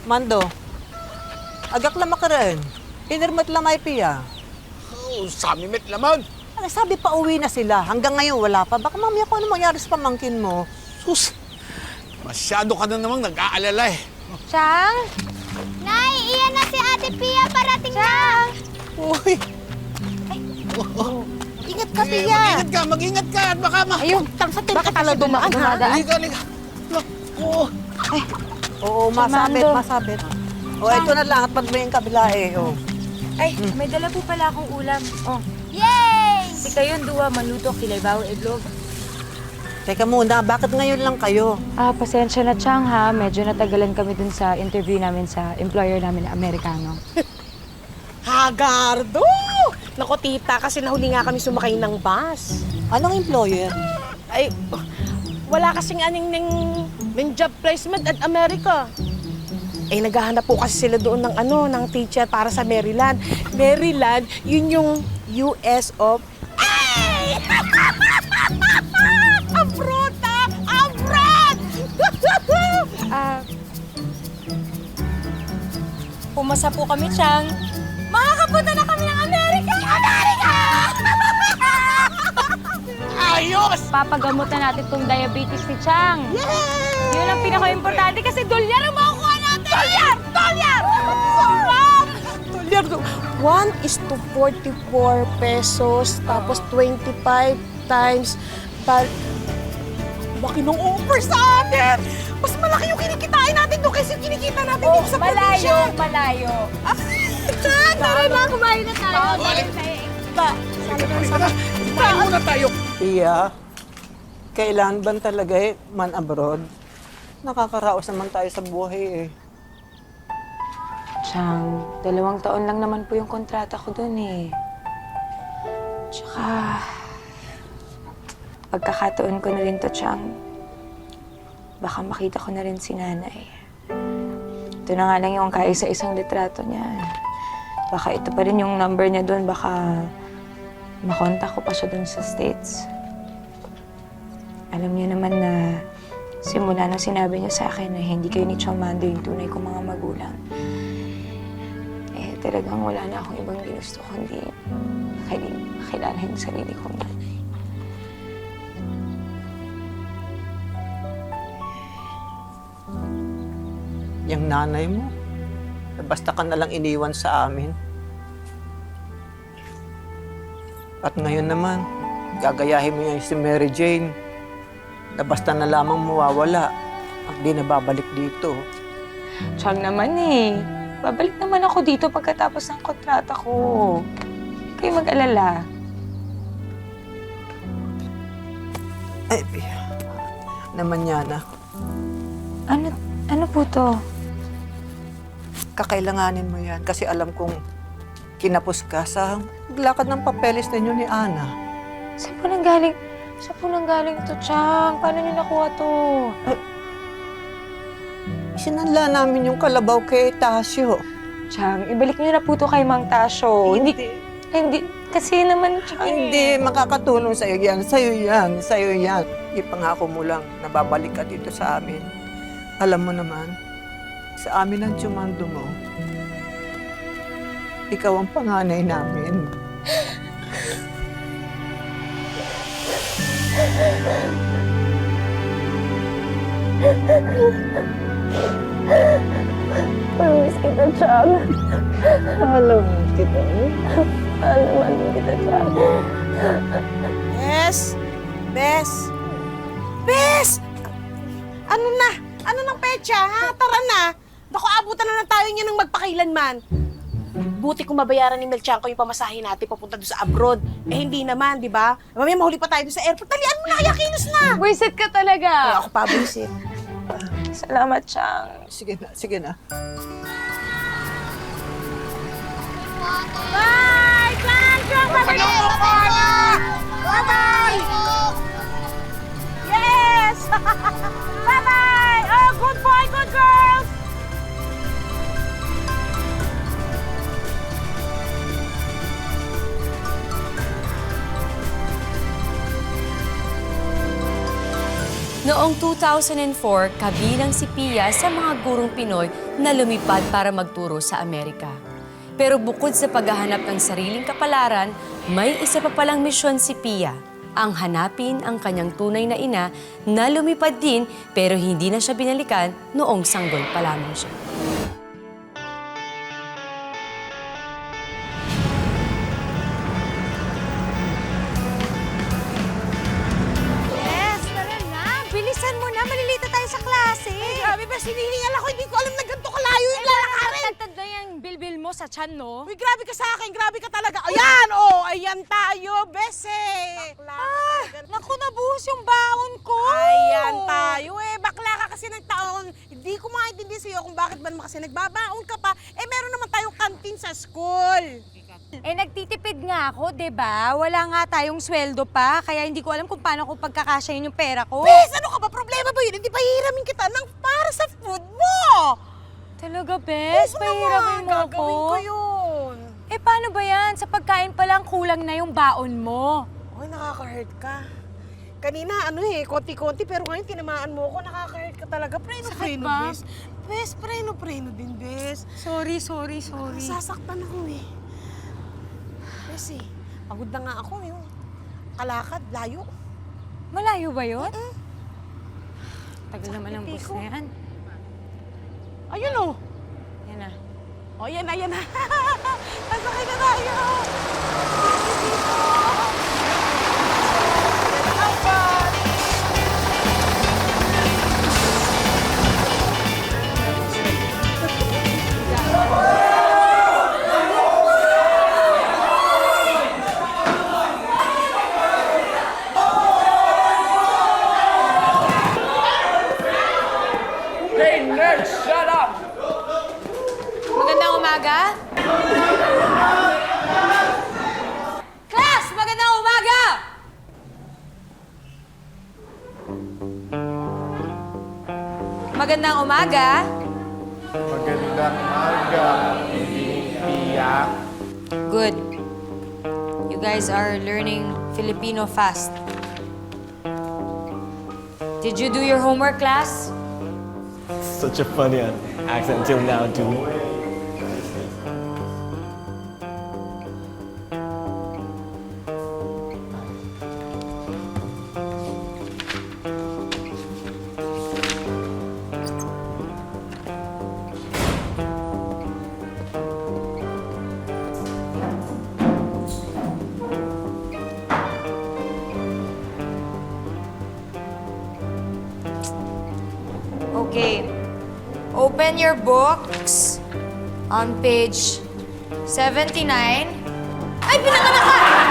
Mando, agak lama ka rin. Inirmat lamay piya. Oh, sami met laman. Ano, sabi pa uwi na sila. Hanggang ngayon wala pa. Baka mamaya kung ano mangyari sa pamangkin mo. Sus, masyado ka na namang nag-aalala eh. Chang? Nay, iyan na si Ate Pia, parating na! Uy, Ingat ka, mag-ingat ka at baka Ayun, Tangsatin bakit ka pala kasi dumaan, ha? dumadaan? Halika. Oo. Oo, masabit, Mando. masabit. O, ito na lang at pag may kabila eh. Oh. Ay, may dala po pala akong ulam. Oh, Yay! si kayon duwa maluto kilaybaw itlog. Teka muna, bakit ngayon lang kayo? Pasensya na, Chang, ha. Medyo natagalan kami dun sa interview namin sa employer namin na Amerikano. Hagardo! Naku, tita, kasi nahuli nga kami sumakay ng bus. Anong employer? Ay, wala kasing ng job placement at Amerika. Eh, naghahanap po kasi sila doon ng teacher para sa Maryland. Maryland, yun yung US of... Ay! Abroad, ha! Abroad! Pumasa po kami, Chang. Makakapunta na kami ng Amerika! Amerika! Ayos! Papagamot na natin tong diabetes ni Chang. Yun ang pinaka-importante kasi dolyar ang makukuha natin! Dolyar! Dolyar! Sarap! Dolyar! 1:44 pesos, tapos 25 times... Laki ng offer sa atin! Mas malaki yung kinikitain natin doon kaysa yung kinikita natin dito sa probinsya. malayo. Saan? Tara na, kumain na tayo. Kumain muna tayo. Iya, kailan ba talaga eh, man abroad? Nakakaraos naman tayo sa buhay eh. Chang, 2 taon lang naman po yung kontrata ko dun eh. Tsaka, pagkakataon ko na rin to, Chang. Baka makita ko na rin si nanay. Ito na nga lang yung kaisa-isang litrato niya. Baka ito pa rin yung number niya doon. Baka makontak ko pa siya doon sa States. Alam niya naman na simula nang sinabi niya sa akin na hindi kayo ni Chang Mando yung tunay kong mga magulang. Eh, talagang wala na akong ibang ginusto kundi makilala yung sarili kong nanay. Yung nanay mo, basta ka nalang iniwan sa amin. At ngayon naman, gagayahin mo yung si Mary Jane na basta na lamang mawawala at di na babalik dito. Chang naman eh. Babalik naman ako dito pagkatapos ng kontrata ko. Huwag kayo mag-alala. Ay, naman Yana, Ano po to? kakailanganin mo yan kasi alam kong kinapos ka sa lakad ng papeles ninyo ni Ana. Saan po nang galing to, Chang? Paano niyo nakuha to? Sinanla namin yung kalabaw kay Tasyo. Chang, ibalik niyo na po to kay Mang Tasyo. Hindi, kasi naman, Chang. Hindi, makakatulong sa'yo yan. Sa'yo yan. Ipangako mo lang na babalik ka dito sa amin. Alam mo naman, sa amin ang tsumando mo. Ikaw ang panganay namin. Pamiss kita, Chang. Alam kita. Alam kita, Chang. Bes! Bes! Bes! Ano na? Ano ng petsa, ha? Tara na! Naku, abutan na lang tayo niya ng magpakailanman. Buti kung mabayaran ni Melchanko yung pamasahe natin papunta doon sa abroad. Eh, hindi naman, di ba? Mamaya mahuli pa tayo doon sa airport. Talian mo na, yakinos na! Wisit ka talaga. Ay, ako pa, buisit. Salamat, Chang. Sige na, sige na. Bye! Chan! Chan! Bye-bye! Yes! Bye-bye! Oh, good boy, good girls! Noong 2004, kabilang si Pia sa mga gurong Pinoy na lumipad para magturo sa Amerika. Pero bukod sa paghahanap ng sariling kapalaran, may isa pa palang misyon si Pia, ang hanapin ang kanyang tunay na ina na lumipad din pero hindi na siya binalikan noong sanggol pa lamang siya. Yes, tara na. Bilisan mo na. Malilito tayo sa klase. Grabe, bes, hinihingal ako. Hindi ko alam na ganito kalayo yung lalakarin. Nagtagtad na yung bilbil mo sa tiyan, no? Uy, grabe ka sa akin. Grabe ka talaga. Ayan, oh. Ayan tayo, bese. Naku, nabuhos yung baon ko. Ayan tayo eh. Bakla ka kasi ng taon. Hindi ko maintindihan sa'yo kung bakit ba naman kasi nagbabaon ka pa. Eh, meron naman tayong kantin sa school. Eh, nagtitipid nga ako, 'di ba? Wala nga tayong sweldo pa, kaya hindi ko alam kung paano ko pagkakasyahin yung pera ko. Bes, ano ka ba? Problema ba yun? Hindi pa hihiramin kita ng para sa food mo. Talaga, Bes? Oo Pahiramin mo naman, ako? gagawin ko yun. Eh, paano ba yan? Sa pagkain pa lang kulang na yung baon mo. Uy, nakaka-hurt ka. Kanina, konti-konti, pero ngayon tinamaan mo ako, nakaka-hurt ka talaga. Preno-preno, ba? bes. Bes, preno-preno din, bes. Sorry. Nasasaktan ako eh. Bes eh, pagod na nga ako yung kalakad, layo. Malayo ba yun? Tagal naman ang bus na yan. Ayun oh. Yan na. O, yan na, yan na. Nasakay na tayo. Magandang umaga. Class, magandang umaga! Magandang umaga. Magandang umaga, Pia. Good. You guys are learning Filipino fast. Did you do your homework, class? Such a funny accent until now, too. Okay. Open your books on page 79. Ay, pinanganak ka!